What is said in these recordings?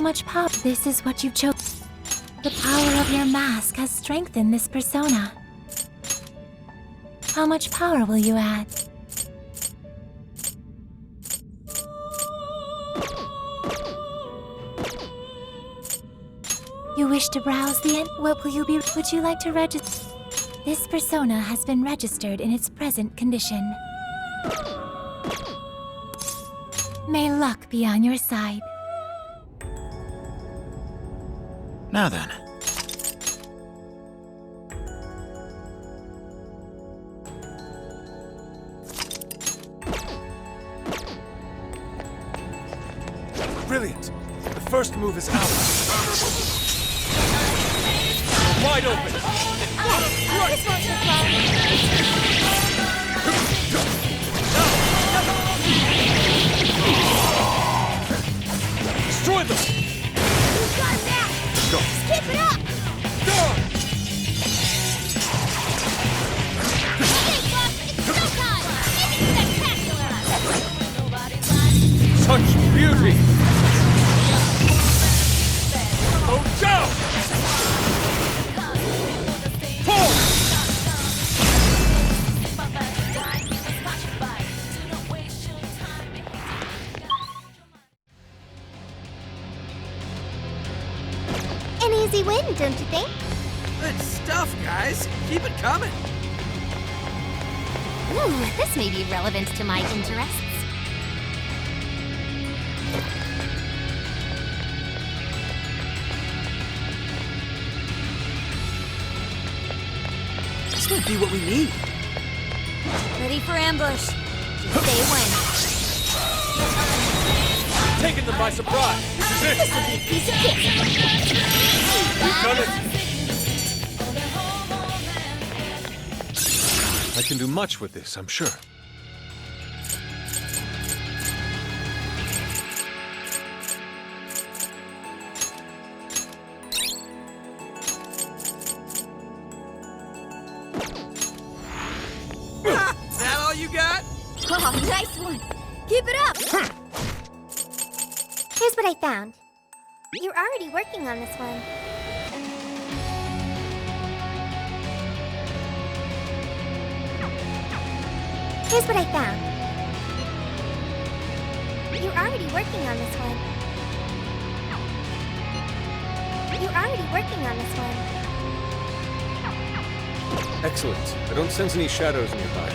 much power? This is what you've chosen. The power of your mask has strengthened this persona. How much power will you add? You wish to browse the what will you be? Would you like to register? This persona has been registered in its present condition. May luck be on your side. Now then. Brilliant! The first move is out. Wide open! This won't take long. Destroy them! You've got him back! Go! Just keep it up! Go! Okay, Buck, it's showtime! Make it spectacular! Such beauty! Oh, down! Pull! An easy win, don't you think? Good stuff, guys. Keep it coming. Ooh, this may be relevant to my interests. This might be what we need. Ready for ambush. Just say when. Taking them by surprise! This is This it! will be a piece of cake. We've done it! I can do much with this, I'm sure. That all you got? Oh, nice one. Keep it up. Here's what I found. You're already working on this one. Here's what I found. You're already working on this one. You're already working on this one. Excellent. I don't sense any shadows nearby.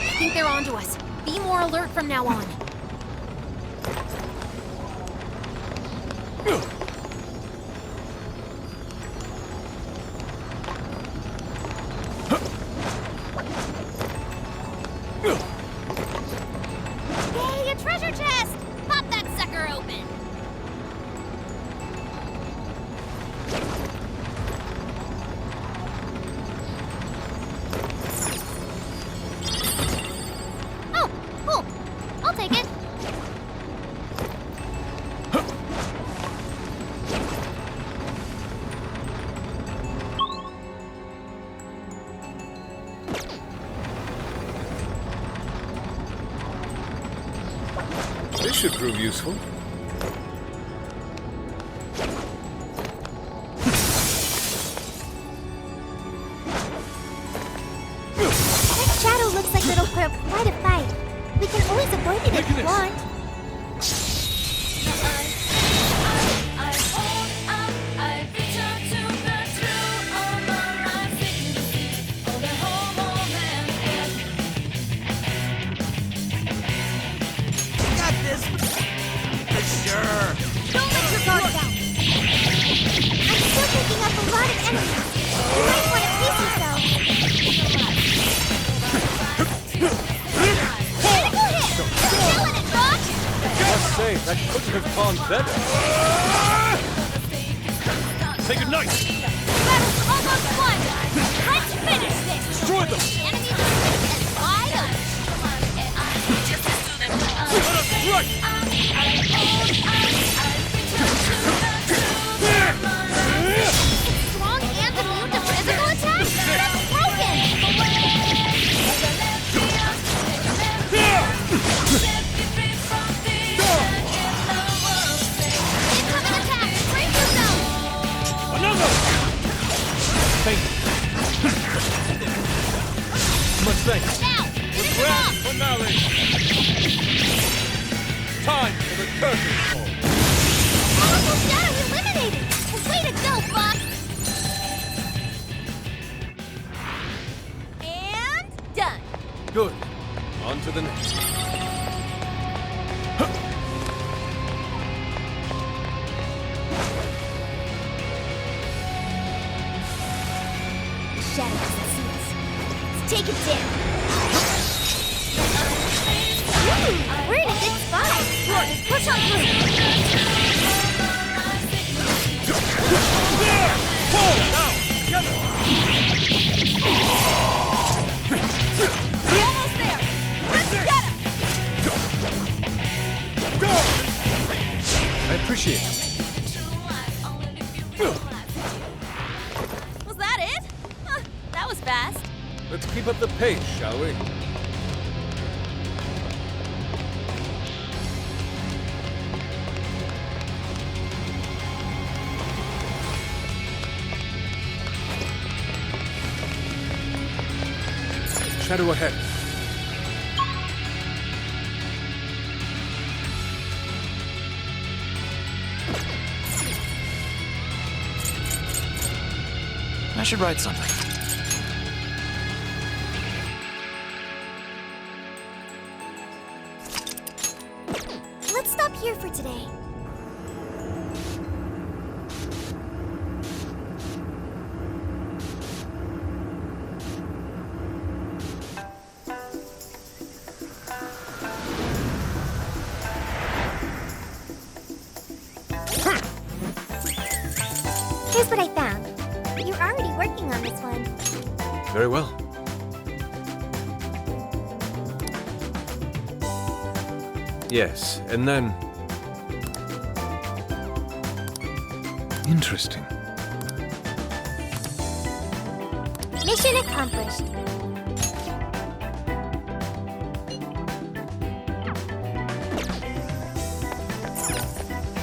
I think they're onto us. Be more alert from now on. Yay, a treasure chest! Pop that sucker open! Oh, cool. I'll take it. This should prove useful. That shadow looks like it'll put up quite a fight. We can always avoid it if we want. Got this. For sure. Don't let your guard down. I'm still picking up a lot of enemies. You might want to pace yourself. Critical hit! Killing it, Doc! Must say, that couldn't have gone better. Say goodnight! Battle Thank you. Much thanks. Now! Finish him off! Finale. Time for the curtain call. Powerful Shadow eliminated! Way to go, Fox! And done. Good. On to the next. The Shadow doesn't see us. Let's take it down. Ooh, we're in a good spot. Come on, just push on through. We're almost there. Let's get him. I appreciate it. Was that it? Huh, that was fast. Let's keep up the pace, shall we? Shadow ahead. I should write something. Let's stop here for today. Here's what I found. You're already working on this one. Very well. Yes, and then... Interesting. Mission accomplished.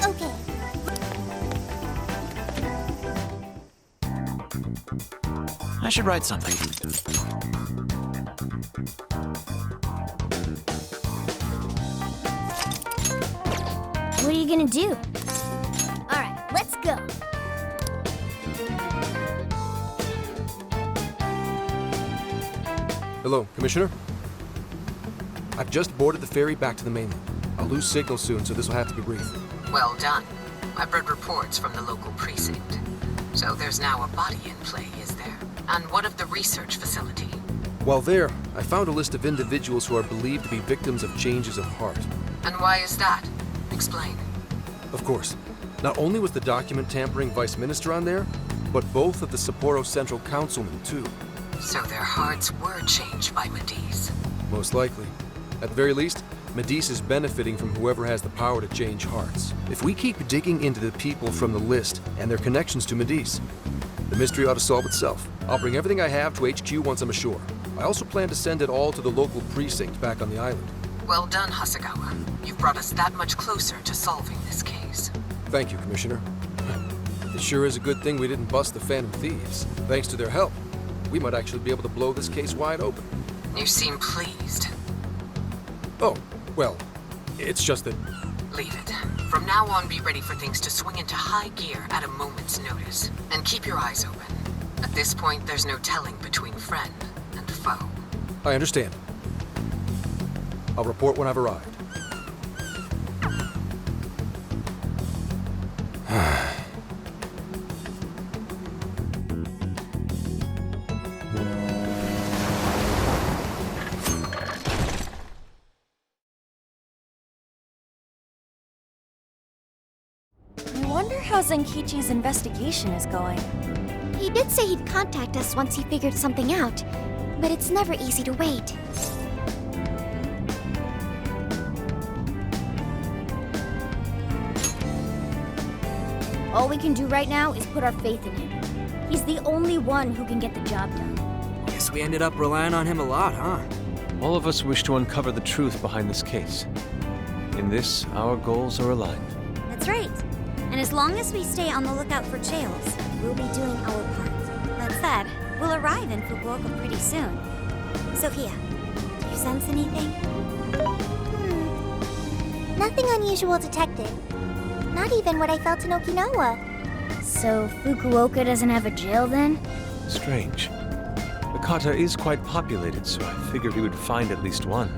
Okay. I should write something. What are you gonna do? All right, let's go. Hello, Commissioner. I've just boarded the ferry back to the mainland. I'll lose signal soon, so this will have to be brief. Well done. I've read reports from the local precinct. So there's now a body in play, is there? And what of the research facility? While there, I found a list of individuals who are believed to be victims of changes of heart. And why is that? Explain. Of course, not only was the document tampering vice minister on there, but both of the Sapporo Central Councilmen, too. So their hearts were changed by Medice. Most likely. At the very least, Medice is benefiting from whoever has the power to change hearts. If we keep digging into the people from the list and their connections to Medice, the mystery ought to solve itself. I'll bring everything I have to HQ once I'm ashore. I also plan to send it all to the local precinct back on the island. Well done, Hasegawa. You've brought us that much closer to solving this case. Thank you, Commissioner. It sure is a good thing we didn't bust the Phantom Thieves. Thanks to their help, we might actually be able to blow this case wide open. You seem pleased. Oh, well, it's just that... Leave it. From now on, be ready for things to swing into high gear at a moment's notice. And keep your eyes open. At this point, there's no telling between friend and foe. I understand. I'll report when I've arrived. I wonder how Zenkichi's investigation is going. He did say he'd contact us once he figured something out, but it's never easy to wait. All we can do right now is put our faith in him. He's the only one who can get the job done. Guess we ended up relying on him a lot, huh? All of us wish to uncover the truth behind this case. In this, our goals are aligned. That's right. And as long as we stay on the lookout for jails, we'll be doing our part. That said, We'll arrive in Fukuoka pretty soon. Sophia, do you sense anything? Nothing unusual detected. Not even what I felt in Okinawa. So Fukuoka doesn't have a jail then? Strange. Hakata is quite populated, so I figured we would find at least one.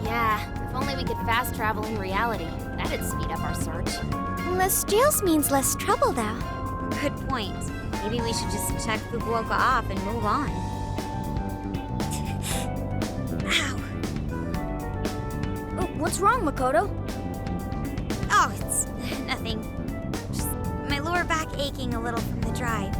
Yeah, if only we could fast travel in reality. That'd speed up our search. Less jails means less trouble, though. Good point. Maybe we should just check Fukuoka off and move on. Ow. Oh, what's wrong, Makoto? Oh, it's nothing. Just my lower back aching a little from the drive.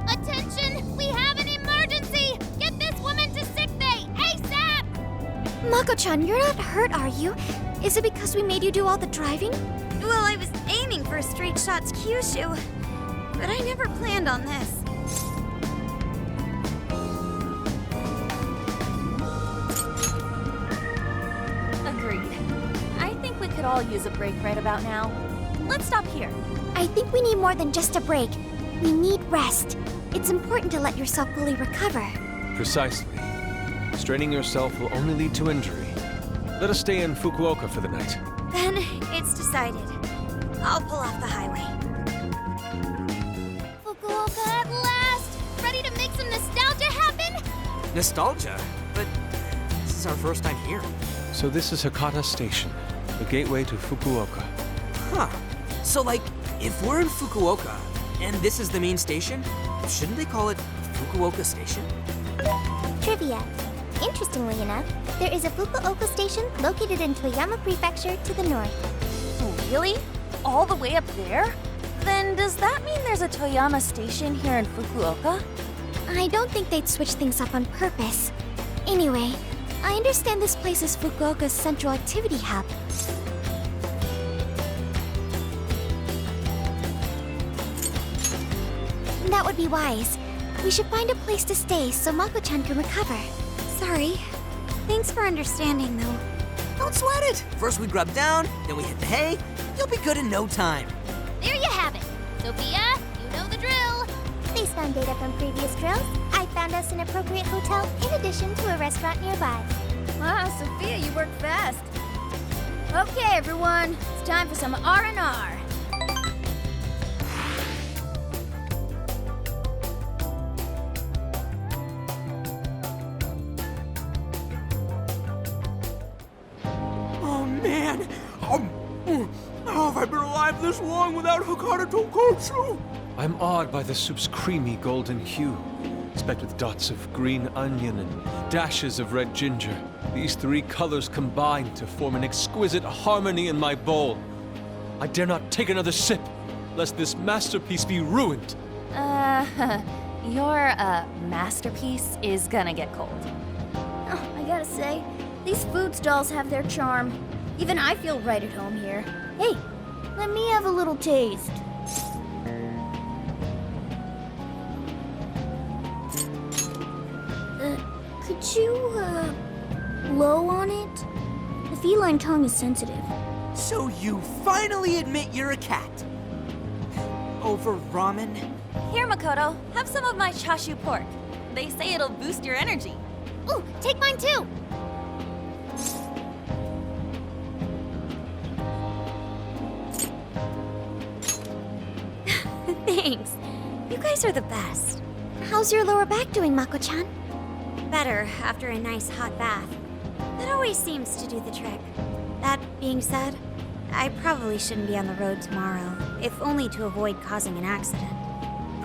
Attention! We have an emergency! Get this woman to sickbay! ASAP! Mako-chan, you're not hurt, are you? Is it because we made you do all the driving? Well, I was aiming for a straight shot's Kyushu, but I never planned on this. Agreed. I think we could all use a break right about now. Let's stop here. I think we need more than just a break. We need rest. It's important to let yourself fully recover. Precisely. Straining yourself will only lead to injury. Let us stay in Fukuoka for the night. Then it's decided. I'll pull off the highway. Fukuoka at last! Ready to make some nostalgia happen? Nostalgia? But this is our first time here. So this is Hakata Station, the gateway to Fukuoka. Huh. So, like, if we're in Fukuoka, and this is the main station, shouldn't they call it Fukuoka Station? Trivia. Interestingly enough, there is a Fukuoka station located in Toyama Prefecture to the north. Really? All the way up there? Then does that mean there's a Toyama station here in Fukuoka? I don't think they'd switch things up on purpose. Anyway, I understand this place is Fukuoka's central activity hub. That would be wise. We should find a place to stay so Mako-chan can recover. Sorry. Thanks for understanding, though. Don't sweat it. First we grub down, then we hit the hay. You'll be good in no time. There you have it. Sophia, you know the drill. Based on data from previous drills, I found us an appropriate hotel in addition to a restaurant nearby. Wow, Sophia, you work fast. Okay, everyone. It's time for some R&R. Oh, man. How have I been alive this long without Hakata Tonkotsu? I'm awed by the soup's creamy golden hue, specked with dots of green onion and dashes of red ginger. These three colors combine to form an exquisite harmony in my bowl. I dare not take another sip, lest this masterpiece be ruined. Your, masterpiece is gonna get cold. Oh, I gotta say, these food stalls have their charm. Even I feel right at home here. Hey, let me have a little taste. Could you, blow on it? The feline tongue is sensitive. So you finally admit you're a cat. Over ramen? Here, Makoto, have some of my chashu pork. They say it'll boost your energy. Ooh, take mine too! Thanks. You guys are the best. How's your lower back doing, Mako-chan? Better after a nice hot bath. That always seems to do the trick. That being said, I probably shouldn't be on the road tomorrow, if only to avoid causing an accident.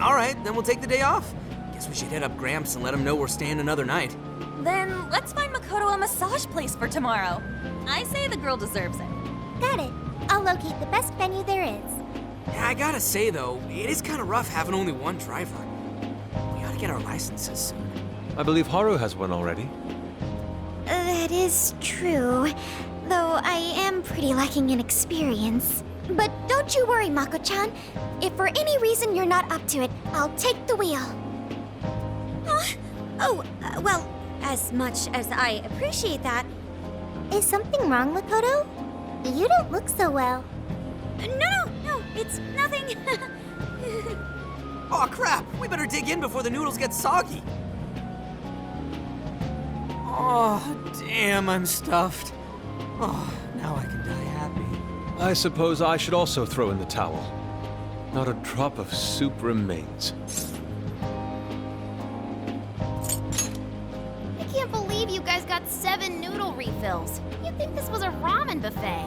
All right, then we'll take the day off. Guess we should hit up Gramps and let him know we're staying another night. Then let's find Makoto a massage place for tomorrow. I say the girl deserves it. Got it. I'll locate the best venue there is. Yeah, I gotta say though, it is kind of rough having only one driver. We ought to get our licenses soon. I believe Haru has one already. That is true, though I am pretty lacking in experience. But don't you worry, Mako-chan. If for any reason you're not up to it, I'll take the wheel. Well, as much as I appreciate that. Is something wrong, Makoto? You don't look so well. No, it's nothing. Aw, crap! We better dig in before the noodles get soggy. Oh, damn, I'm stuffed. Oh, now I can die happy. I suppose I should also throw in the towel. Not a drop of soup remains. I can't believe you guys got 7 noodle refills. You'd think this was a ramen buffet.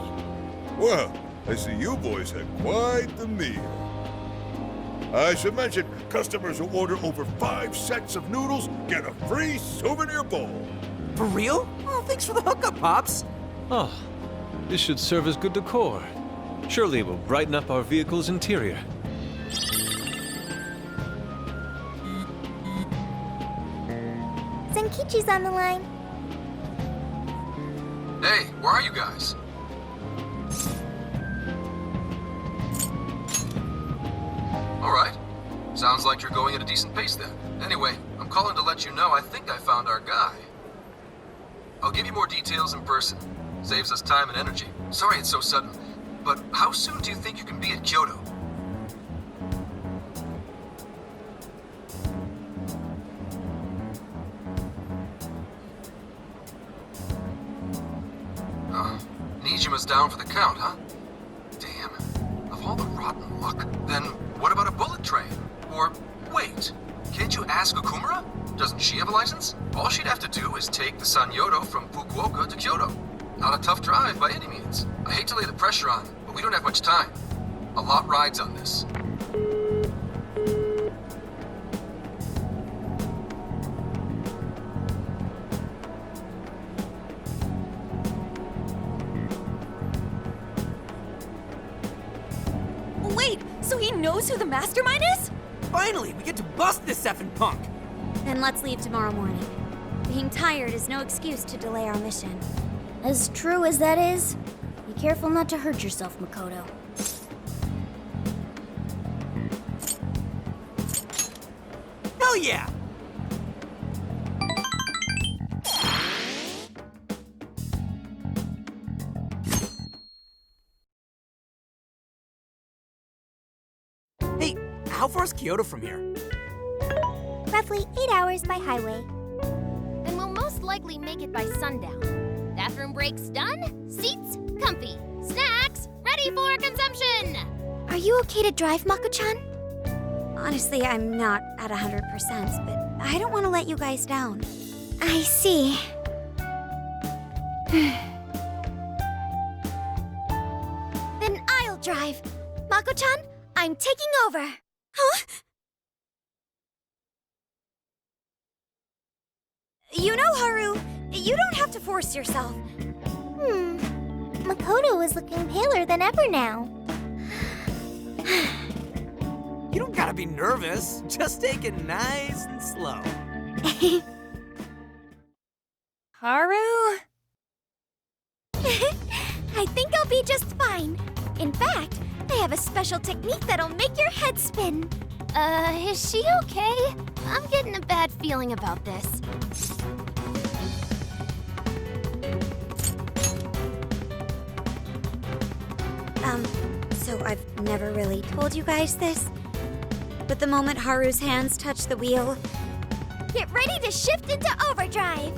Well, I see you boys had quite the meal. I should mention, customers who order over 5 sets of noodles get a free souvenir bowl. For real? Oh, thanks for the hookup, Pops. Oh, this should serve as good decor. Surely it will brighten up our vehicle's interior. Zenkichi's on the line. Hey, where are you guys? Alright. Sounds like you're going at a decent pace then. Anyway, I'm calling to let you know I think I found our guy. I'll give you more details in person. Saves us time and energy. Sorry it's so sudden, but how soon do you think you can be at Kyoto? Nijima's down for the count, huh? Damn. Of all the rotten luck. Then what about a bullet train? Or, wait, can't you ask Okumura? Doesn't she have a license? All she'd have to do is take the Sanyodo from Fukuoka to Kyoto. Not a tough drive by any means. I hate to lay the pressure on, but we don't have much time. A lot rides on this. Wait, so he knows who the mastermind is? Finally, we get to bust this effing punk. Then let's leave tomorrow morning. Being tired is no excuse to delay our mission. As true as that is, be careful not to hurt yourself, Makoto. Hell yeah! Hey, how far is Kyoto from here? Roughly 8 hours by highway. And we'll most likely make it by sundown. Bathroom breaks done, seats comfy, snacks ready for consumption! Are you okay to drive, Mako-chan? Honestly, I'm not at 100%, but I don't want to let you guys down. I see. Then I'll drive. Mako-chan, I'm taking over. Huh? You know, Haru, you don't have to force yourself. Makoto is looking paler than ever now. You don't gotta be nervous. Just take it nice and slow. Haru? I think I'll be just fine. In fact, I have a special technique that'll make your head spin. Is she okay? I'm getting a bad feeling about this. So I've never really told you guys this, but the moment Haru's hands touch the wheel, Get ready to shift into overdrive.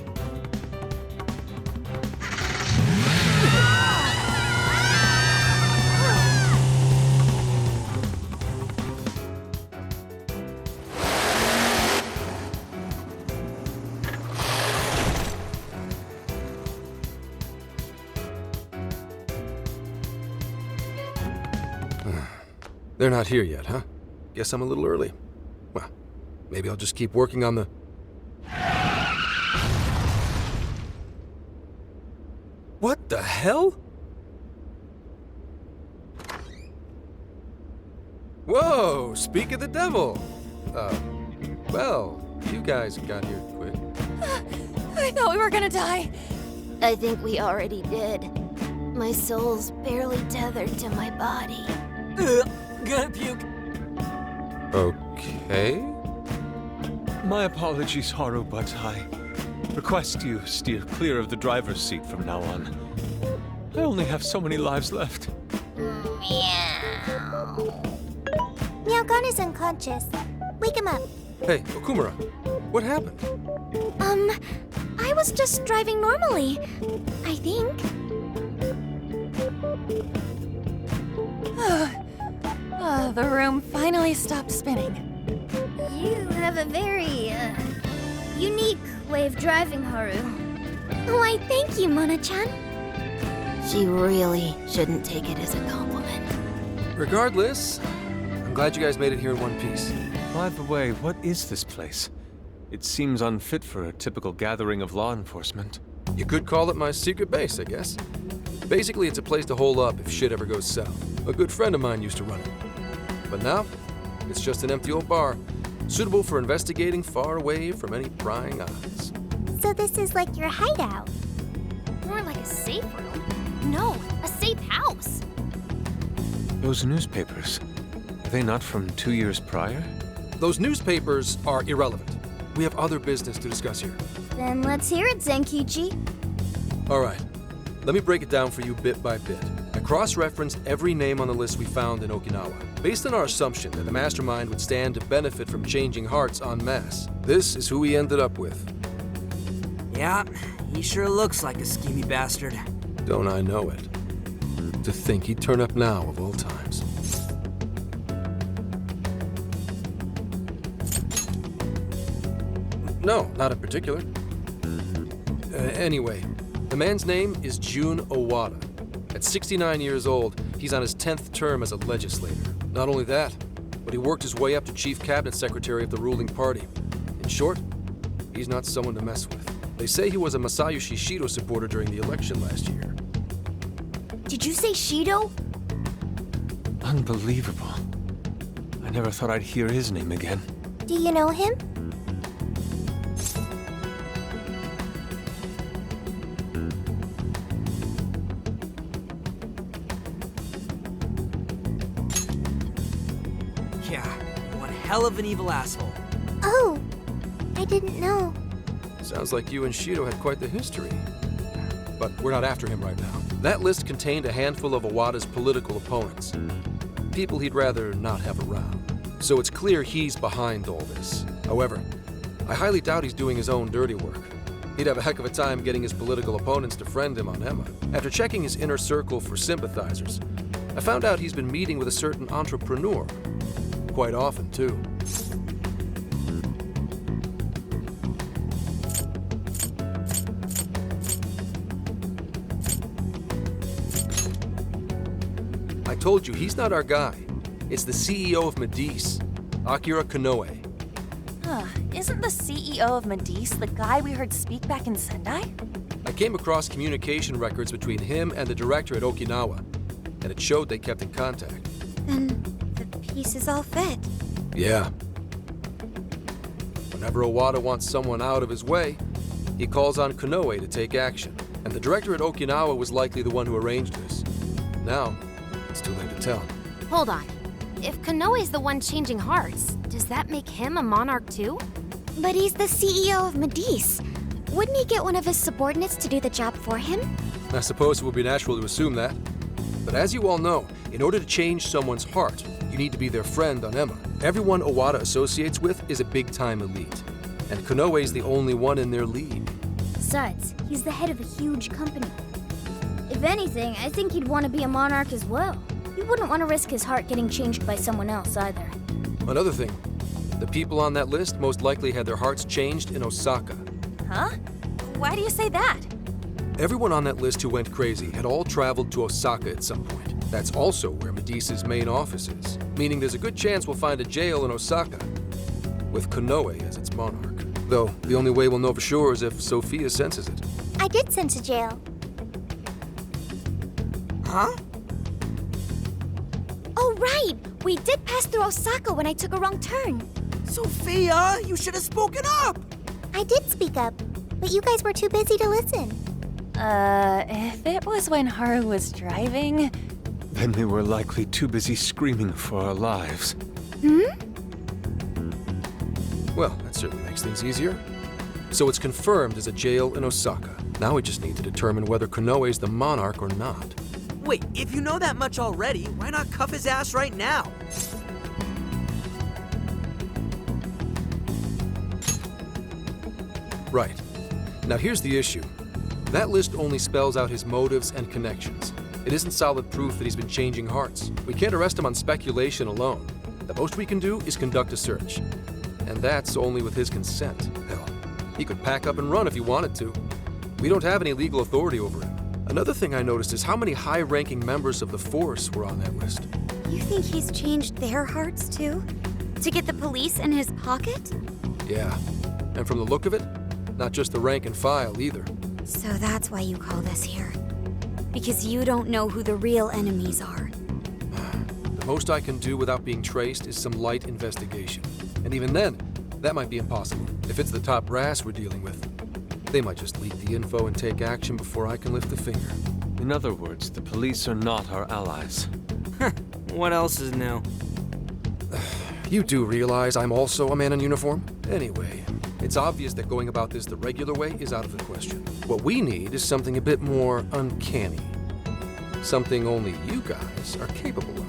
They're not here yet, huh? Guess I'm a little early. Well, maybe I'll just keep working on the... What the hell? Whoa, speak of the devil. Well, you guys got here quick. I thought we were gonna die. I think we already did. My soul's barely tethered to my body. Gonna puke. Okay. My apologies, Haru, but I request you steer clear of the driver's seat from now on. I only have so many lives left. Meow-gun is unconscious. Wake him up. Hey, Okumura, what happened? I was just driving normally. I think. The room finally stopped spinning. You have a very, unique way of driving, Haru. Why, thank you, Mona-chan. She really shouldn't take it as a compliment. Regardless, I'm glad you guys made it here in one piece. By the way, what is this place? It seems unfit for a typical gathering of law enforcement. You could call it my secret base, I guess. Basically, it's a place to hole up if shit ever goes south. A good friend of mine used to run it. But now, it's just an empty old bar, suitable for investigating far away from any prying eyes. So this is like your hideout. More like a safe room. No, a safe house. Those newspapers, are they not from 2 years prior? Those newspapers are irrelevant. We have other business to discuss here. Then let's hear it, Zenkichi. All right, let me break it down for you bit by bit. I cross-referenced every name on the list we found in Okinawa, based on our assumption that the mastermind would stand to benefit from changing hearts en masse. This is who we ended up with. Yeah, he sure looks like a schemy bastard. Don't I know it? To think he'd turn up now of all times. No, not in particular. Anyway, the man's name is Jun Owada. At 69 years old, he's on his 10th term as a legislator. Not only that, but he worked his way up to chief cabinet secretary of the ruling party. In short, he's not someone to mess with. They say he was a Masayoshi Shido supporter during the election last year. Did you say Shido? Unbelievable. I never thought I'd hear his name again. Do you know him? Yeah, one hell of an evil asshole. Oh, I didn't know. Sounds like you and Shido had quite the history. But we're not after him right now. That list contained a handful of Owada's political opponents. People he'd rather not have around. So it's clear he's behind all this. However, I highly doubt he's doing his own dirty work. He'd have a heck of a time getting his political opponents to friend him on Emma. After checking his inner circle for sympathizers, I found out he's been meeting with a certain entrepreneur. Quite often, too. I told you, he's not our guy. It's the CEO of Medice, Akira Konoe. Isn't the CEO of Medice the guy we heard speak back in Sendai? I came across communication records between him and the director at Okinawa, and it showed they kept in contact. Then the pieces all fit. Yeah. Whenever Owada wants someone out of his way, he calls on Konoe to take action. And the director at Okinawa was likely the one who arranged this. Now, it's too late to tell. Hold on. If Konoe's the one changing hearts, does that make him a monarch too? But he's the CEO of Medice. Wouldn't he get one of his subordinates to do the job for him? I suppose it would be natural to assume that. But as you all know, in order to change someone's heart, you need to be their friend on Emma. Everyone Owada associates with is a big-time elite. And Konoe's the only one in their league. Besides, he's the head of a huge company. If anything, I think he'd want to be a monarch as well. He wouldn't want to risk his heart getting changed by someone else either. Another thing, the people on that list most likely had their hearts changed in Osaka. Huh? Why do you say that? Everyone on that list who went crazy had all traveled to Osaka at some point. That's also where Medice's main office is, meaning there's a good chance we'll find a jail in Osaka, with Konoe as its monarch. Though, the only way we'll know for sure is if Sophia senses it. I did sense a jail. Huh? Oh, right! We did pass through Osaka when I took a wrong turn. Sophia, you should have spoken up! I did speak up, but you guys were too busy to listen. If it was when Haru was driving... Then we were likely too busy screaming for our lives. Well, that certainly makes things easier. So it's confirmed as a jail in Osaka. Now we just need to determine whether Konoe's the monarch or not. Wait, if you know that much already, why not cuff his ass right now? Right. Now here's the issue. That list only spells out his motives and connections. It isn't solid proof that he's been changing hearts. We can't arrest him on speculation alone. The most we can do is conduct a search. And that's only with his consent. Hell, he could pack up and run if he wanted to. We don't have any legal authority over him. Another thing I noticed is how many high-ranking members of the Force were on that list. You think he's changed their hearts too? To get the police in his pocket? Yeah. And from the look of it, not just the rank and file either. So that's why you called us here. Because you don't know who the real enemies are. The most I can do without being traced is some light investigation. And even then, that might be impossible. If it's the top brass we're dealing with, they might just leak the info and take action before I can lift a finger. In other words, the police are not our allies. What else is new? You do realize I'm also a man in uniform? Anyway, it's obvious that going about this the regular way is out of the question. What we need is something a bit more uncanny. Something only you guys are capable of.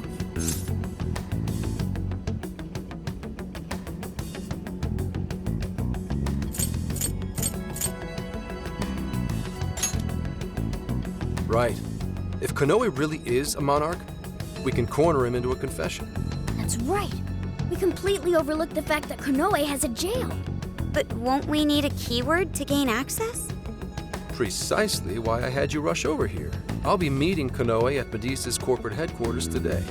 Right. If Konoe really is a monarch, we can corner him into a confession. That's right. We completely overlooked the fact that Konoe has a jail. But won't we need a keyword to gain access? Precisely why I had you rush over here. I'll be meeting Konoe at Medea's corporate headquarters today.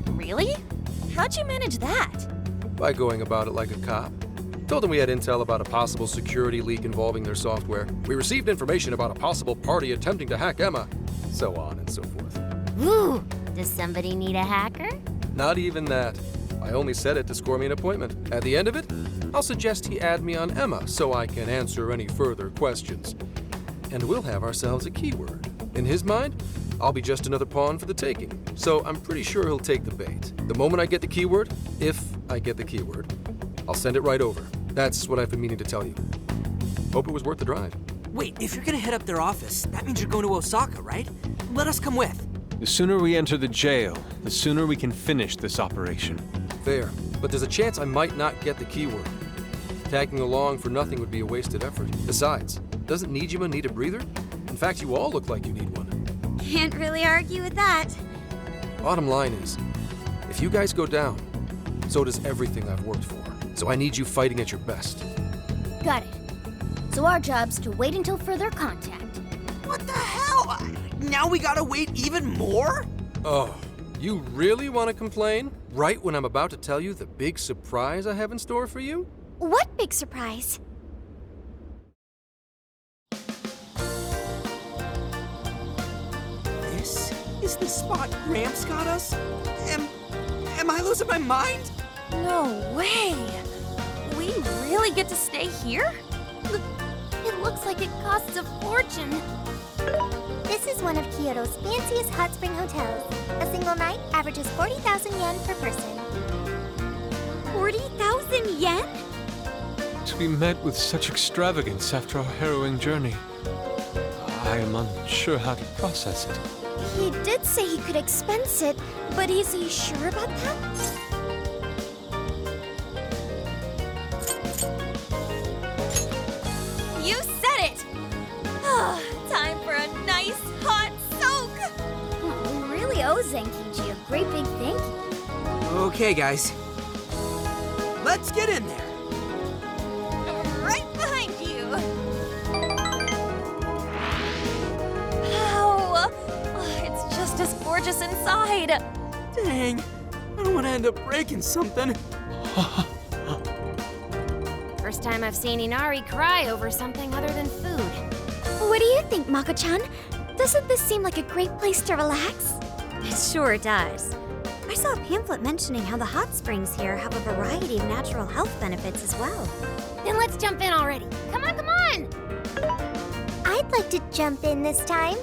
Really? How'd you manage that? By going about it like a cop. Told them we had intel about a possible security leak involving their software. We received information about a possible party attempting to hack Emma. So on and so forth. Ooh, does somebody need a hacker? Not even that. I only said it to score me an appointment. At the end of it, I'll suggest he add me on Emma so I can answer any further questions. And we'll have ourselves a keyword. In his mind, I'll be just another pawn for the taking. So I'm pretty sure he'll take the bait. The moment I get the keyword, if I get the keyword, I'll send it right over. That's what I've been meaning to tell you. Hope it was worth the drive. Wait, if you're gonna head up their office, that means you're going to Osaka, right? Let us come with. The sooner we enter the jail, the sooner we can finish this operation. Fair, but there's a chance I might not get the keyword. Tagging along for nothing would be a wasted effort. Besides, doesn't Nijima need a breather? In fact, you all look like you need one. Can't really argue with that. Bottom line is, if you guys go down, so does everything I've worked for. So I need you fighting at your best. Got it. So our job's to wait until further contact. What the hell? Now we gotta wait even more? Oh, you really want to complain? Right when I'm about to tell you the big surprise I have in store for you? What big surprise? This is the spot Gramps got us? Am I losing my mind? No way! We really get to stay here? It looks like it costs a fortune. This is one of Kyoto's fanciest hot spring hotels. A single night averages 40,000 yen per person. 40,000 yen? To be met with such extravagance after our harrowing journey, I am unsure how to process it. He did say he could expense it, but is he sure about that? You said it! Time for a nice hot soak! Oh, we really owe Zenkichi a great big thank you. Okay, guys. Let's get in there. Right behind you! Wow! It's just as gorgeous inside! Dang, I don't want to end up breaking something. First time I've seen Inari cry over something other than food. What do you think, Mako-chan? Doesn't this seem like a great place to relax? It sure does. I saw a pamphlet mentioning how the hot springs here have a variety of natural health benefits as well. Then let's jump in already. Come on, come on! I'd like to jump in this time.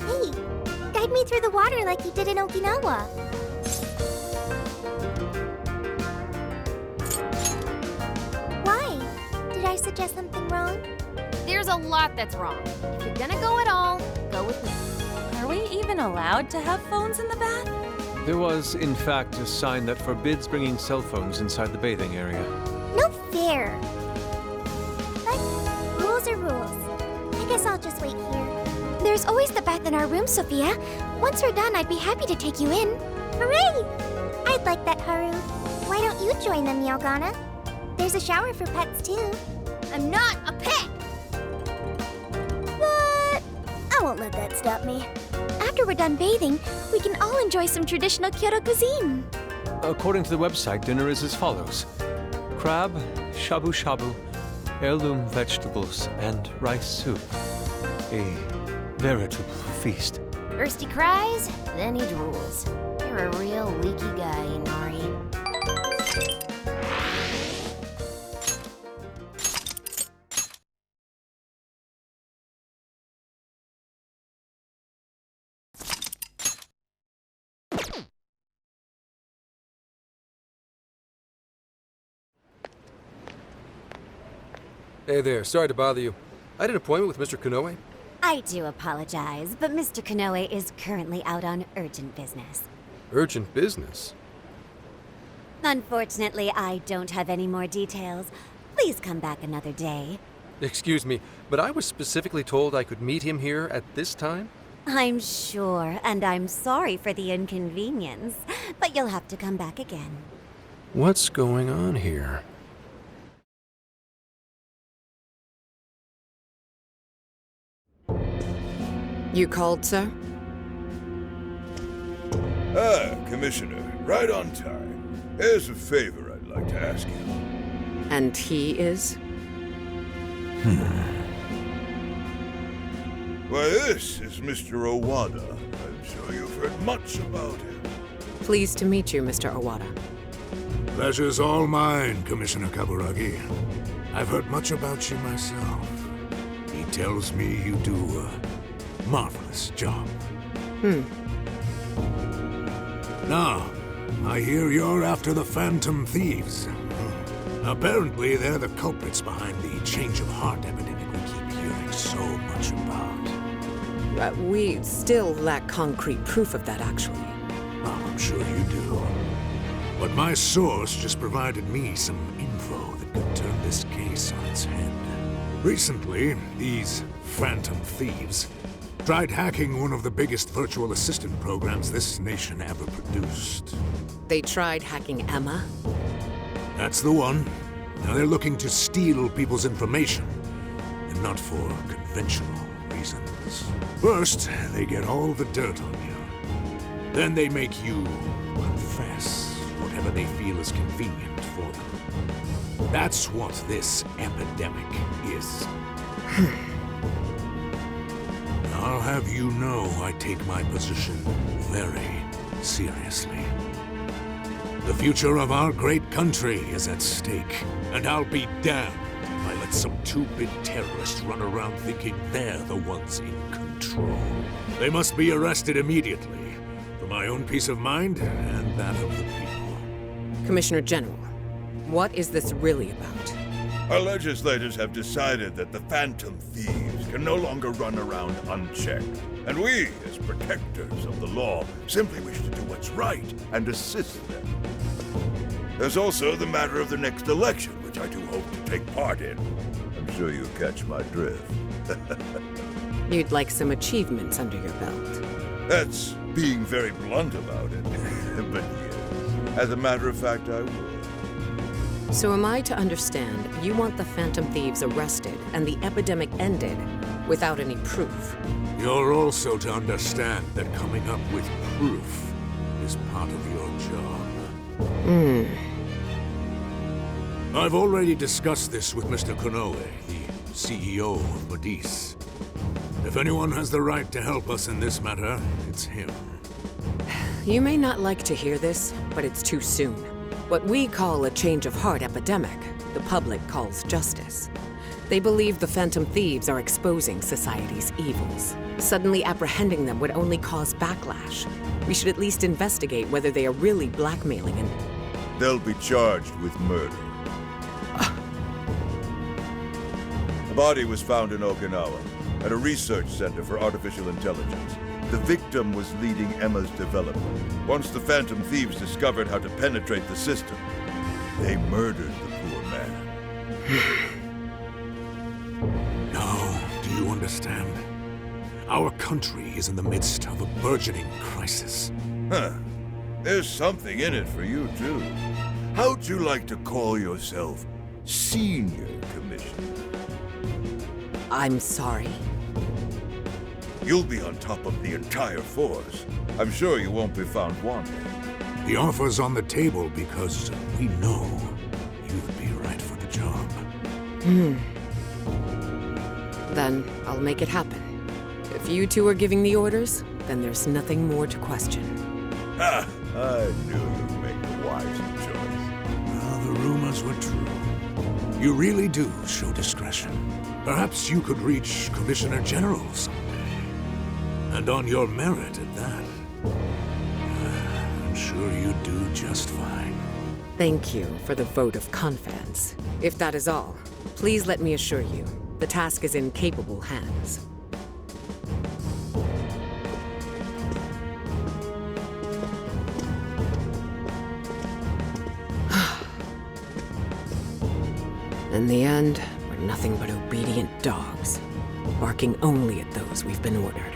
Hey, guide me through the water like you did in Okinawa. Why? Did I suggest something wrong? There's a lot that's wrong. If you're gonna go at all, go with me. Are we even allowed to have phones in the bath? There was, in fact, a sign that forbids bringing cell phones inside the bathing area. No fair. But guess I'll just wait here. There's always the bath in our room, Sophia. Once we're done, I'd be happy to take you in. Hooray! I'd like that, Haru. Why don't you join them, Yelgana? There's a shower for pets, too. I'm not a pet! But I won't let that stop me. After we're done bathing, we can all enjoy some traditional Kyoto cuisine. According to the website, dinner is as follows: crab, shabu shabu, heirloom vegetables, and rice soup. A veritable feast. First he cries, then he drools. You're a real leaky guy, Inari. Hey there, sorry to bother you. I had an appointment with Mr. Konoe. I do apologize, but Mr. Konoe is currently out on urgent business. Urgent business? Unfortunately, I don't have any more details. Please come back another day. Excuse me, but I was specifically told I could meet him here at this time? I'm sure, and I'm sorry for the inconvenience, but you'll have to come back again. What's going on here? You called, sir? Ah, Commissioner, right on time. Here's a favor I'd like to ask you. And he is? Why, this is Mr. Owada. I'm sure you've heard much about him. Pleased to meet you, Mr. Owada. Pleasure's all mine, Commissioner Kaburagi. I've heard much about you myself. He tells me you do a marvelous job. Now, I hear you're after the Phantom Thieves. Apparently, they're the culprits behind the change of heart epidemic we keep hearing so much about. We still lack concrete proof of that, actually. Well, I'm sure you do. But my source just provided me some info that could turn this case on its head. Recently, these Phantom Thieves tried hacking one of the biggest virtual assistant programs this nation ever produced. They tried hacking Emma? That's the one. Now they're looking to steal people's information, and not for conventional reasons. First, they get all the dirt on you. Then they make you confess whatever they feel is convenient for them. That's what this epidemic is. I'll have you know I take my position very seriously. The future of our great country is at stake, and I'll be damned if I let some two-bit terrorists run around thinking they're the ones in control. They must be arrested immediately, for my own peace of mind and that of the people. Commissioner General, what is this really about? Our legislators have decided that the Phantom Thieves can no longer run around unchecked. And we, as protectors of the law, simply wish to do what's right and assist them. There's also the matter of the next election, which I do hope to take part in. I'm sure you catch my drift. You'd like some achievements under your belt. That's being very blunt about it. But yes, as a matter of fact, I would. So am I to understand you want the Phantom Thieves arrested and the epidemic ended without any proof? You're also to understand that coming up with proof is part of your job. I've already discussed this with Mr. Konoe, the CEO of Medis. If anyone has the right to help us in this matter, it's him. You may not like to hear this, but it's too soon. What we call a change of heart epidemic, the public calls justice. They believe the Phantom Thieves are exposing society's evils. Suddenly apprehending them would only cause backlash. We should at least investigate whether they are really blackmailing and... They'll be charged with murder. The body was found in Okinawa, at a research center for artificial intelligence. The victim was leading Emma's development. Once the Phantom Thieves discovered how to penetrate the system, they murdered the poor man. Now, do you understand. Our country is in the midst of a burgeoning crisis. Huh. There's something in it for you, too. How'd you like to call yourself Senior Commissioner? I'm sorry. You'll be on top of the entire force. I'm sure you won't be found wanting. The offer's on the table because we know you'd be right for the job. Then I'll make it happen. If you two are giving the orders, then there's nothing more to question. Ha! I knew you'd make the wise choice. Well, the rumors were true. You really do show discretion. Perhaps you could reach Commissioner General someday. And on your merit at that. I'm sure you'd do just fine. Thank you for the vote of confidence. If that is all, please let me assure you, the task is in capable hands. In the end, we're nothing but obedient dogs, barking only at those we've been ordered.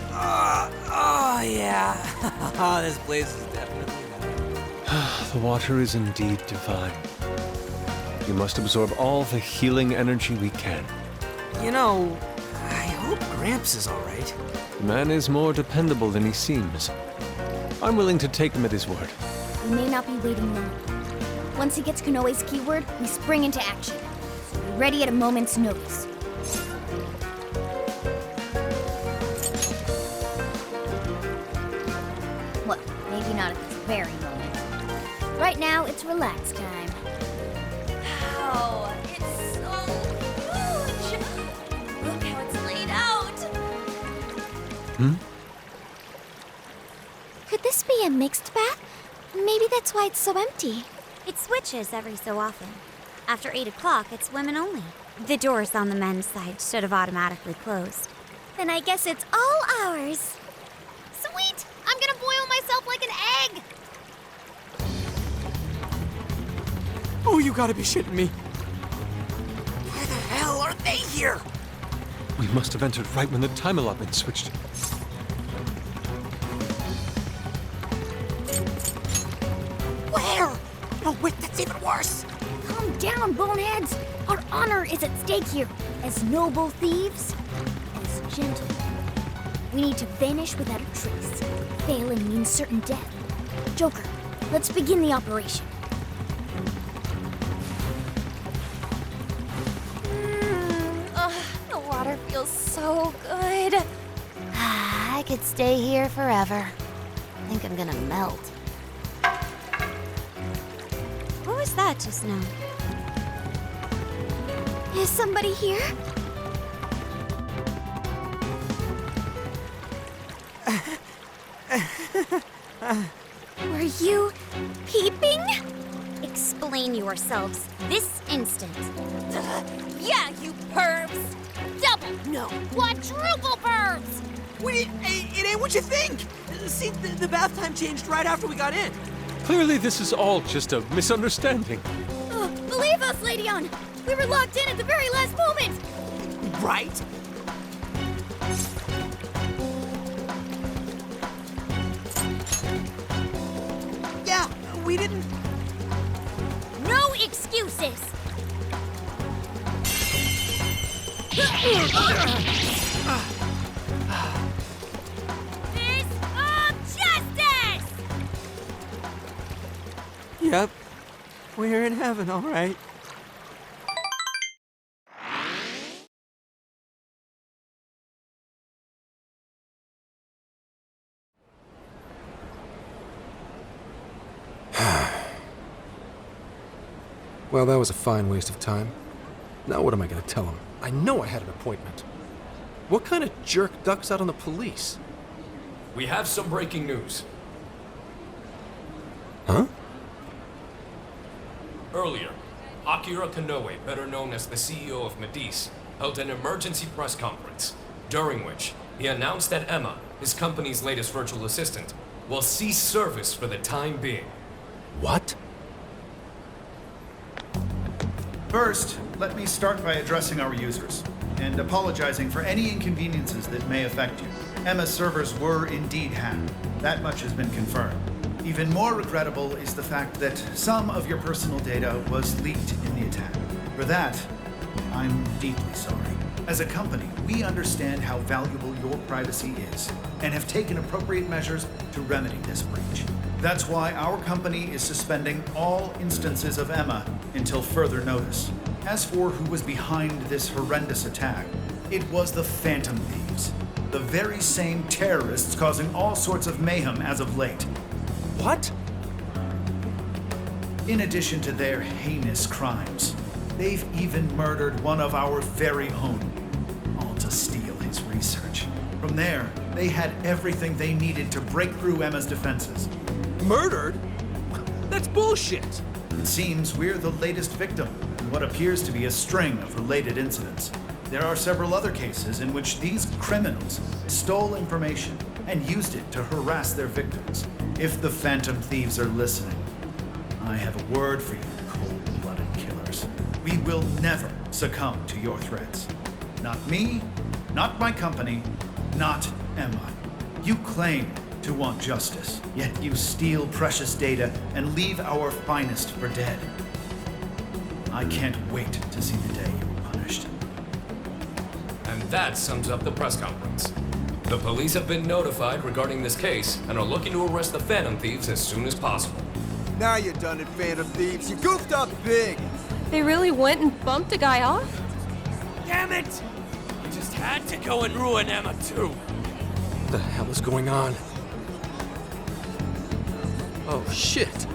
Oh, yeah. This place is definitely The water is indeed divine. We must absorb all the healing energy we can. You know, I hope Gramps is all right. The man is more dependable than he seems. I'm willing to take him at his word. We may not be waiting long. Once he gets Konoe's keyword, we spring into action. So be ready at a moment's notice. Well, maybe not at this very moment. Right now, it's relax time. Wow, it's so huge! Look how it's laid out! Could this be a mixed bath? Maybe that's why it's so empty. It switches every so often. After 8 o'clock, it's women only. The doors on the men's side should have automatically closed. Then I guess it's all ours. Sweet! I'm gonna boil myself like an egg! Oh, you gotta be shitting me. Why the hell are they here? We must have entered right when the time allotment switched. Where? No, wait, that's even worse. Calm down, boneheads! Our honor is at stake here. As noble thieves, as gentlemen. We need to vanish without a trace. Failing means certain death. Joker, let's begin the operation. The water feels so good. I could stay here forever. I think I'm gonna melt. What was that just now? Is somebody here? Were you peeping? Explain yourselves this instant. Yeah, you pervs! Double, no, quadruple pervs! Wait, it ain't what you think. See, the bath time changed right after we got in. Clearly, this is all just a misunderstanding. Believe us, Lady Ann! We were locked in at the very last moment! Right? Yeah, we didn't... No excuses! Fist of justice! Yep, we're in heaven, all right. Well, that was a fine waste of time. Now what am I gonna tell him? I know I had an appointment. What kind of jerk ducks out on the police? We have some breaking news. Huh? Earlier, Akira Konoe, better known as the CEO of Medice, held an emergency press conference. during which he announced that Emma, his company's latest virtual assistant, will cease service for the time being. What? First, let me start by addressing our users and apologizing for any inconveniences that may affect you. Emma's servers were indeed hacked. That much has been confirmed. Even more regrettable is the fact that some of your personal data was leaked in the attack. For that, I'm deeply sorry. As a company, we understand how valuable your privacy is and have taken appropriate measures to remedy this breach. That's why our company is suspending all instances of Emma until further notice. As for who was behind this horrendous attack, it was the Phantom Thieves, the very same terrorists causing all sorts of mayhem as of late. What? In addition to their heinous crimes, they've even murdered one of our very own, all to steal his research. From there, they had everything they needed to break through Emma's defenses. Murdered? That's bullshit! It seems we're the latest victim in what appears to be a string of related incidents. There are several other cases in which these criminals stole information and used it to harass their victims. If the Phantom Thieves are listening, I have a word for you, cold-blooded killers. We will never succumb to your threats. Not me, not my company, not Emma. You claim to want justice, yet you steal precious data and leave our finest for dead. I can't wait to see the day you are punished. And that sums up the press conference. The police have been notified regarding this case and are looking to arrest the Phantom Thieves as soon as possible. Now you're done it, Phantom Thieves. You goofed up big. They really went and bumped a guy off? Damn it! I just had to go and ruin Emma too. What the hell is going on? Oh, shit.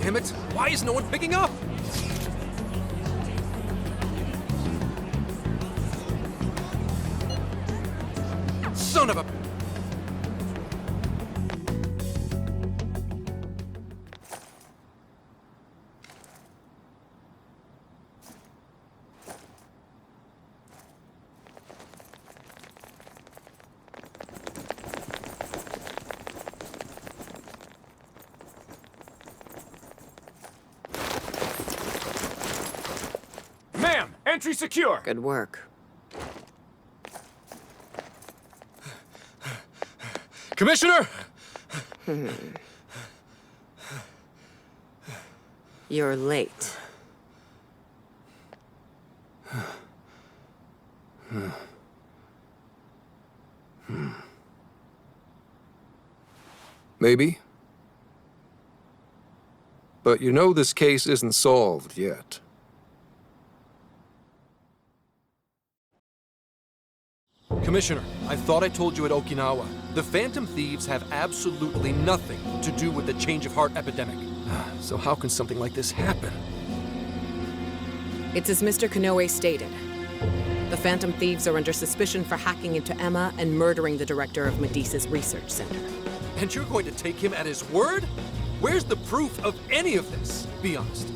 Damn it! Why is no one picking up? Son of a... Ma'am, entry secure. Good work. Commissioner! You're late. Maybe. But you know this case isn't solved yet. Commissioner, I thought I told you at Okinawa. The Phantom Thieves have absolutely nothing to do with the change of heart epidemic. So how can something like this happen? It's as Mr. Konoe stated. The Phantom Thieves are under suspicion for hacking into Emma and murdering the director of Medea's research center. And you're going to take him at his word? Where's the proof of any of this? Be honest.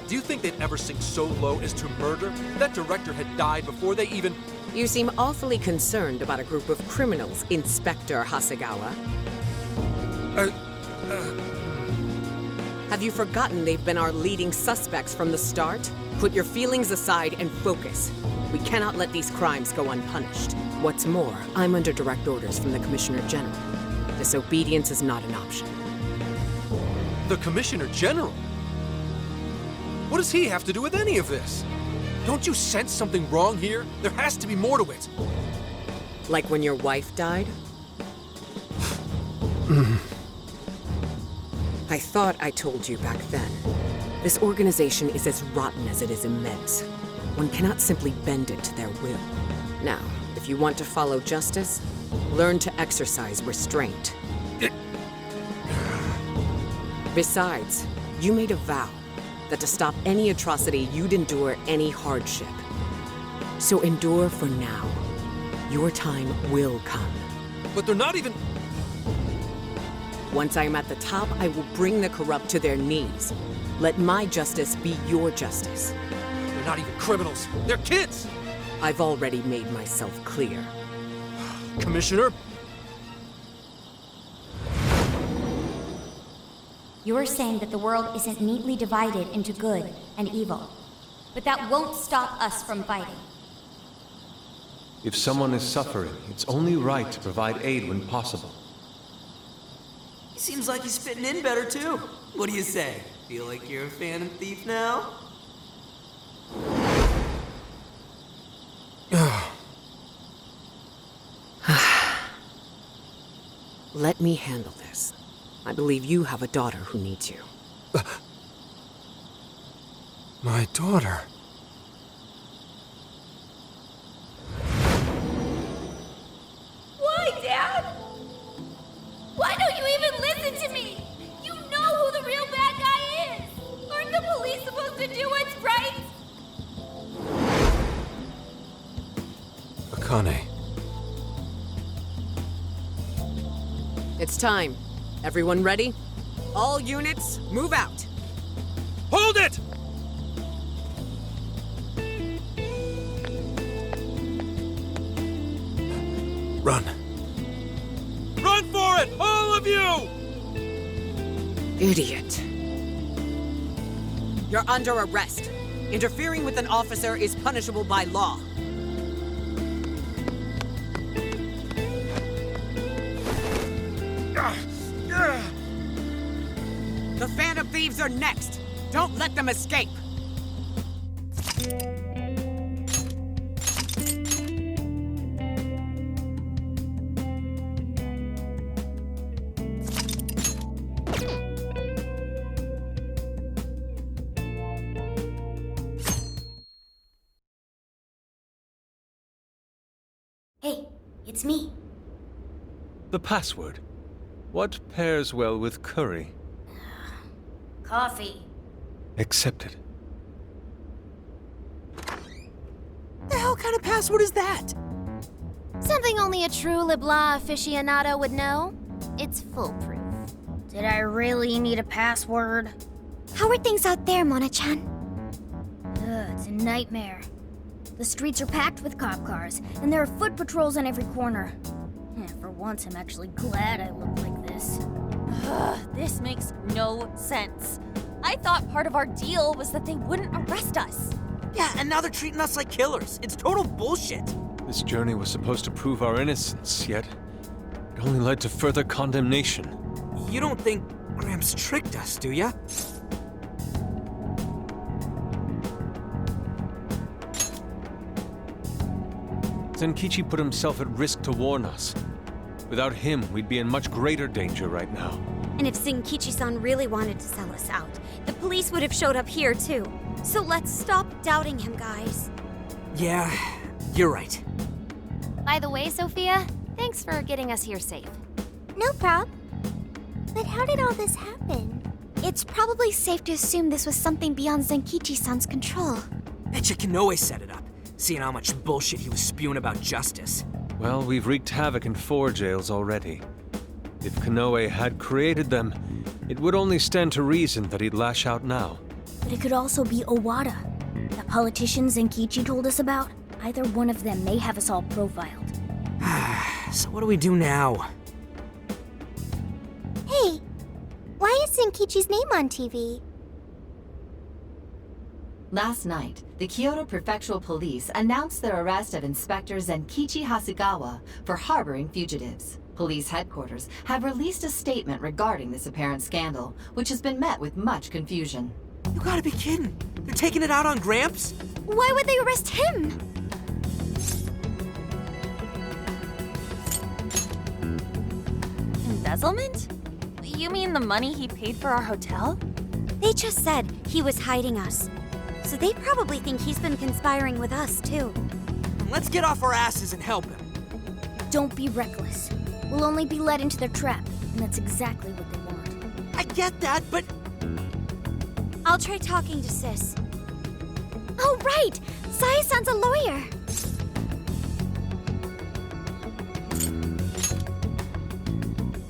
Do you think they'd ever sink so low as to murder? That director had died before they even... You seem awfully concerned about a group of criminals, Inspector Hasegawa. Have you forgotten they've been our leading suspects from the start? Put your feelings aside and focus. We cannot let these crimes go unpunished. What's more, I'm under direct orders from the Commissioner General. Disobedience is not an option. The Commissioner General? What does he have to do with any of this? Don't you sense something wrong here? There has to be more to it. Like when your wife died? I thought I told you back then. This organization is as rotten as it is immense. One cannot simply bend it to their will. Now, if you want to follow justice, learn to exercise restraint. Besides, you made a vow that to stop any atrocity, you'd endure any hardship. So endure for now. Your time will come. But they're not even... Once I am at the top, I will bring the corrupt to their knees. Let my justice be your justice. They're not even criminals. They're kids! I've already made myself clear. Commissioner? You're saying that the world isn't neatly divided into good and evil. But that won't stop us from fighting. If someone is suffering, it's only right to provide aid when possible. He seems like he's fitting in better, too. What do you say? Feel like you're a Phantom Thief now? Let me handle this. I believe you have a daughter who needs you. My daughter? Why, Dad? Why don't you even listen to me? You know who the real bad guy is! Aren't the police supposed to do what's right? Akane. It's time. Everyone ready? All units, move out! Hold it! Run. Run for it, all of you! Idiot. You're under arrest. Interfering with an officer is punishable by law. The Phantom Thieves are next! Don't let them escape! Hey, it's me. The password. What pairs well with curry? Coffee. Accepted. The hell kind of password is that? Something only a true LeBlanc aficionado would know. It's foolproof. Did I really need a password? How are things out there, Mona-chan? It's a nightmare. The streets are packed with cop cars, and there are foot patrols on every corner. For once, I'm actually glad I look like this. This makes no sense. I thought part of our deal was that they wouldn't arrest us. Yeah, and now they're treating us like killers. It's total bullshit. This journey was supposed to prove our innocence, yet it only led to further condemnation. You don't think Gramps tricked us, do ya? Zenkichi put himself at risk to warn us. Without him, we'd be in much greater danger right now. And if Zenkichi-san really wanted to sell us out, the police would have showed up here too. So let's stop doubting him, guys. Yeah, you're right. By the way, Sophia, thanks for getting us here safe. No prob. But how did all this happen? It's probably safe to assume this was something beyond Zenkichi-san's control. Betcha Konoe set it up, seeing how much bullshit he was spewing about justice. Well, we've wreaked havoc in 4 jails already. If Konoe had created them, it would only stand to reason that he'd lash out now. But it could also be Owada, that politician Zenkichi told us about. Either one of them may have us all profiled. So what do we do now? Hey, why is Zenkichi's name on TV? Last night, the Kyoto Prefectural Police announced their arrest of Inspector Zenkichi Hasegawa for harboring fugitives. Police headquarters have released a statement regarding this apparent scandal, which has been met with much confusion. You gotta be kidding. They're taking it out on Gramps? Why would they arrest him? Embezzlement? You mean the money he paid for our hotel? They just said he was hiding us. So they probably think he's been conspiring with us, too. Let's get off our asses and help him. Don't be reckless. We'll only be led into their trap, and that's exactly what they want. I get that, but... I'll try talking to Sis. Oh, right! Sai-san's a lawyer.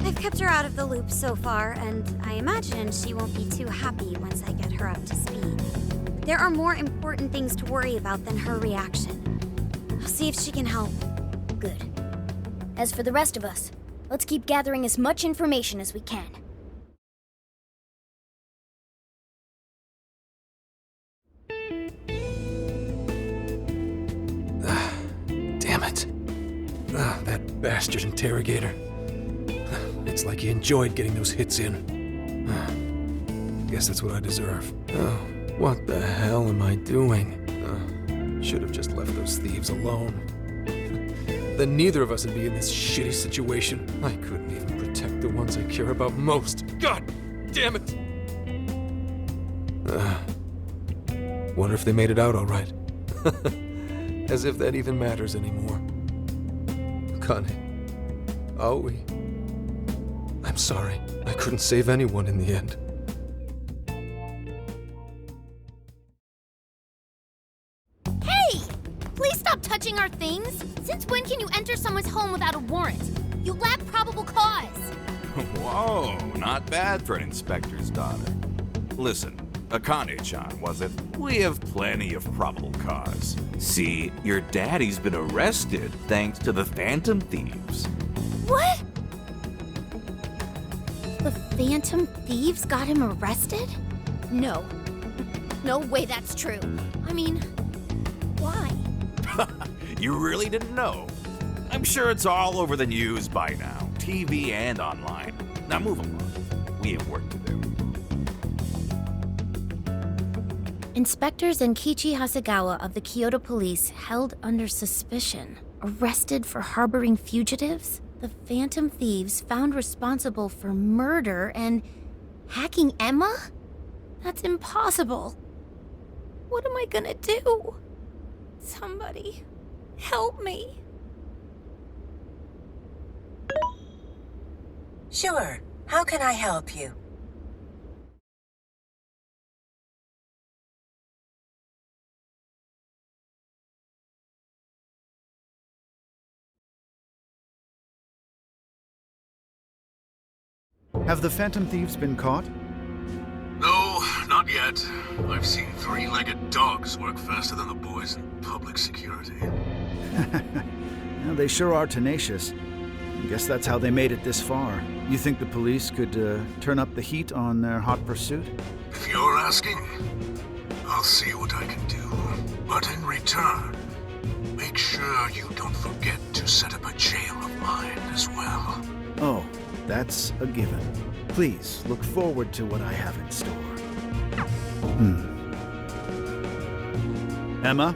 I've kept her out of the loop so far, and I imagine she won't be too happy once I get her up to speed. There are more important things to worry about than her reaction. I'll see if she can help. Good. As for the rest of us, let's keep gathering as much information as we can. Damn it. That bastard interrogator. It's like he enjoyed getting those hits in. Guess that's what I deserve. Oh, what the hell am I doing? Should have just left those thieves alone. Then neither of us would be in this shitty situation. I couldn't even protect the ones I care about most. God damn it! Wonder if they made it out all right. As if that even matters anymore. Connie. Aoi. I'm sorry. I couldn't save anyone in the end. Hey! Please stop touching our things! Since when can you enter someone's home without a warrant? You lack probable cause! Whoa, not bad for an inspector's daughter. Listen, Akane-chan, was it? We have plenty of probable cause. See, your daddy's been arrested thanks to the Phantom Thieves. What? The Phantom Thieves got him arrested? No. No way that's true. I mean, why? You really didn't know? I'm sure it's all over the news by now, TV and online. Now move along. We have work to do. Inspector Zenkichi Hasegawa of the Kyoto Police held under suspicion, arrested for harboring fugitives? The Phantom Thieves found responsible for murder and hacking Emma? That's impossible. What am I gonna do? Somebody, help me. Sure. How can I help you? Have the Phantom Thieves been caught? No, not yet. I've seen three-legged dogs work faster than the boys in public security. Well, they sure are tenacious. I guess that's how they made it this far. You think the police could turn up the heat on their hot pursuit? If you're asking, I'll see what I can do. But in return, make sure you don't forget to set up a jail of mine as well. Oh, that's a given. Please look forward to what I have in store. Emma?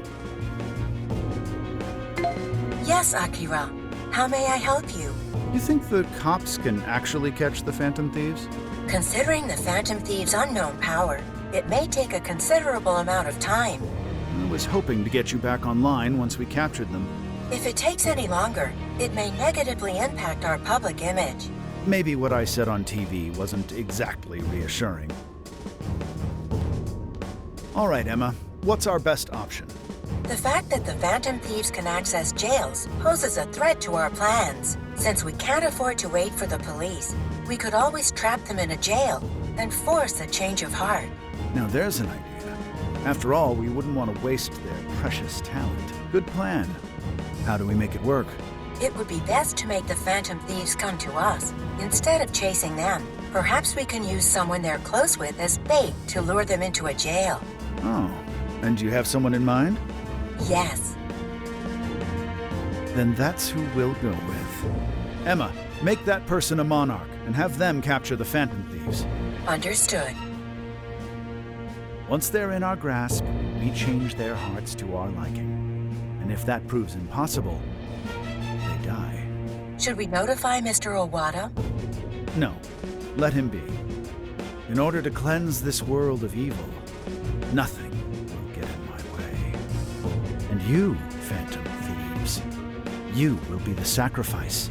Yes, Akira. How may I help you? You think the cops can actually catch the Phantom Thieves? Considering the Phantom Thieves' unknown power, it may take a considerable amount of time. I was hoping to get you back online once we captured them. If it takes any longer, it may negatively impact our public image. Maybe what I said on TV wasn't exactly reassuring. All right, Emma. What's our best option? The fact that the Phantom Thieves can access jails poses a threat to our plans. Since we can't afford to wait for the police, we could always trap them in a jail and force a change of heart. Now there's an idea. After all, we wouldn't want to waste their precious talent. Good plan. How do we make it work? It would be best to make the Phantom Thieves come to us, instead of chasing them. Perhaps we can use someone they're close with as bait to lure them into a jail. Oh, and do you have someone in mind? Yes. Then that's who we'll go with. Emma, make that person a monarch and have them capture the Phantom Thieves. Understood. Once they're in our grasp, we change their hearts to our liking. And if that proves impossible, they die. Should we notify Mr. Owada? No, let him be. In order to cleanse this world of evil, nothing will get in my way. And you, Phantom Thieves, you will be the sacrifice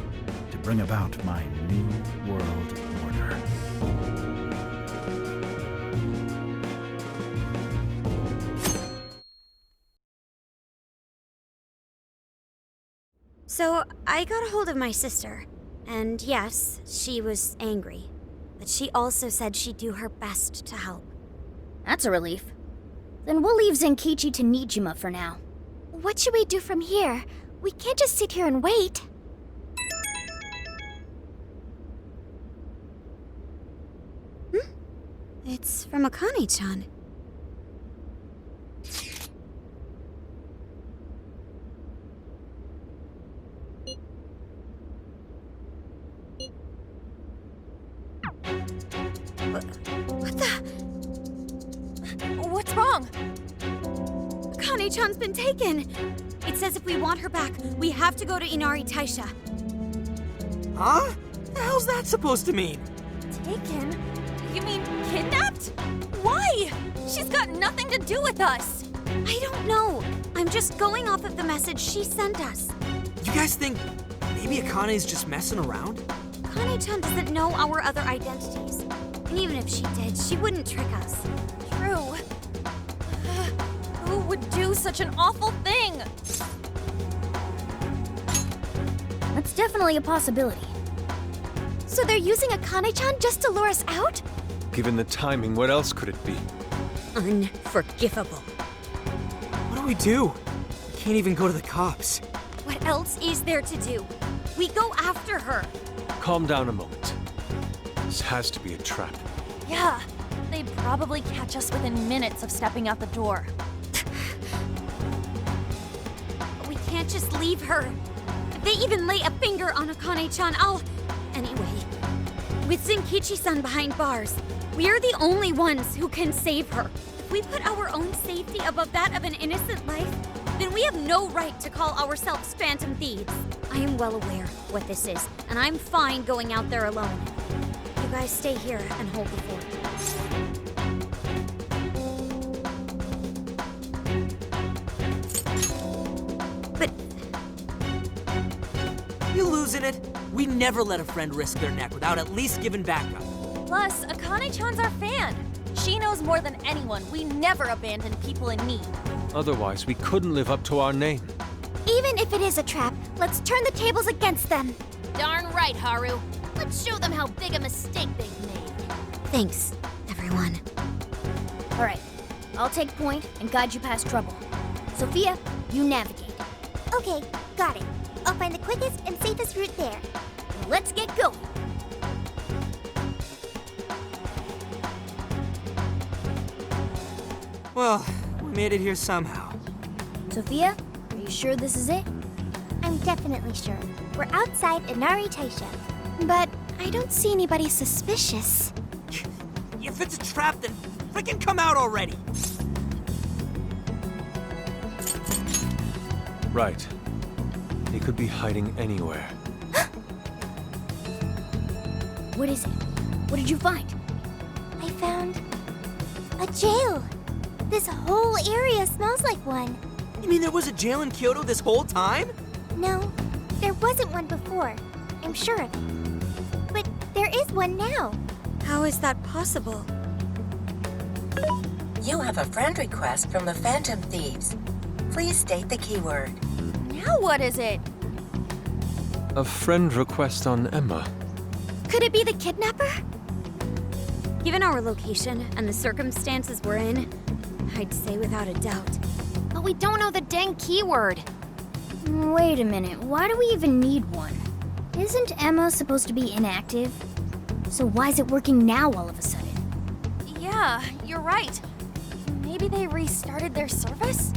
to bring about my new world order. So, I got a hold of my sister, And yes, she was angry. But she also said she'd do her best to help. That's a relief. Then we'll leave Zenkichi to Nijima for now. What should we do from here? We can't just sit here and wait. It's from Akane-chan. What the? What's wrong? Akane-chan's been taken. It says if we want her back, we have to go to Inari Taisha. Huh? The hell's that supposed to mean? Taken? You mean kidnapped? Why? She's got nothing to do with us. I don't know. I'm just going off of the message she sent us. You guys think maybe Akane's just messing around? Akane-chan doesn't know our other identities. And even if she did, she wouldn't trick us. True. Who would do such an awful thing? That's definitely a possibility. So they're using Akane-chan just to lure us out? Given the timing, what else could it be? Unforgivable. What do we do? We can't even go to the cops. What else is there to do? We go after her. Calm down a moment. This has to be a trap. Yeah, they'd probably catch us within minutes of stepping out the door. We can't just leave her. If they even lay a finger on Akane-chan, I'll... Anyway, with Zenkichi-san behind bars, we're the only ones who can save her. If we put our own safety above that of an innocent life, then we have no right to call ourselves Phantom Thieves. I am well aware what this is, and I'm fine going out there alone. You guys stay here and hold the fort. But... You losing it? We never let a friend risk their neck without at least giving backup. Plus, Akane-chan's our fan. She knows more than anyone. We never abandon people in need. Otherwise, we couldn't live up to our name. Even if it is a trap, let's turn the tables against them. Darn right, Haru. Let's show them how big a mistake they've made. Thanks, everyone. All right, I'll take point and guide you past trouble. Sophia, you navigate. Okay, got it. I'll find the quickest and safest route there. Let's get going. Well, we made it here somehow. Sophia, are you sure this is it? I'm definitely sure. We're outside Inari Taisha. But I don't see anybody suspicious. If it's a trap, then freaking come out already! Right. He could be hiding anywhere. What is it? What did you find? I found a jail. This whole area smells like one. You mean there was a jail in Kyoto this whole time? No, there wasn't one before. I'm sure of it. But there is one now. How is that possible? You have a friend request from the Phantom Thieves. Please state the keyword. Now what is it? A friend request on Emma. Could it be the kidnapper? Given our location and the circumstances we're in, I'd say without a doubt. But we don't know the dang keyword. Wait a minute, why do we even need one? Isn't Emma supposed to be inactive? So why is it working now all of a sudden? Yeah, you're right. Maybe they restarted their service?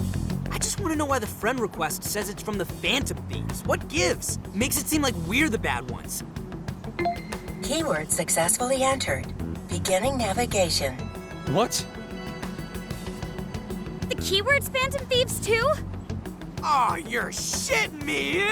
I just want to know why the friend request says it's from the Phantom Thieves. What gives? Makes it seem like we're the bad ones. Keyword successfully entered. Beginning navigation. What? The keyword's Phantom Thieves too? Aw, you're shitting me!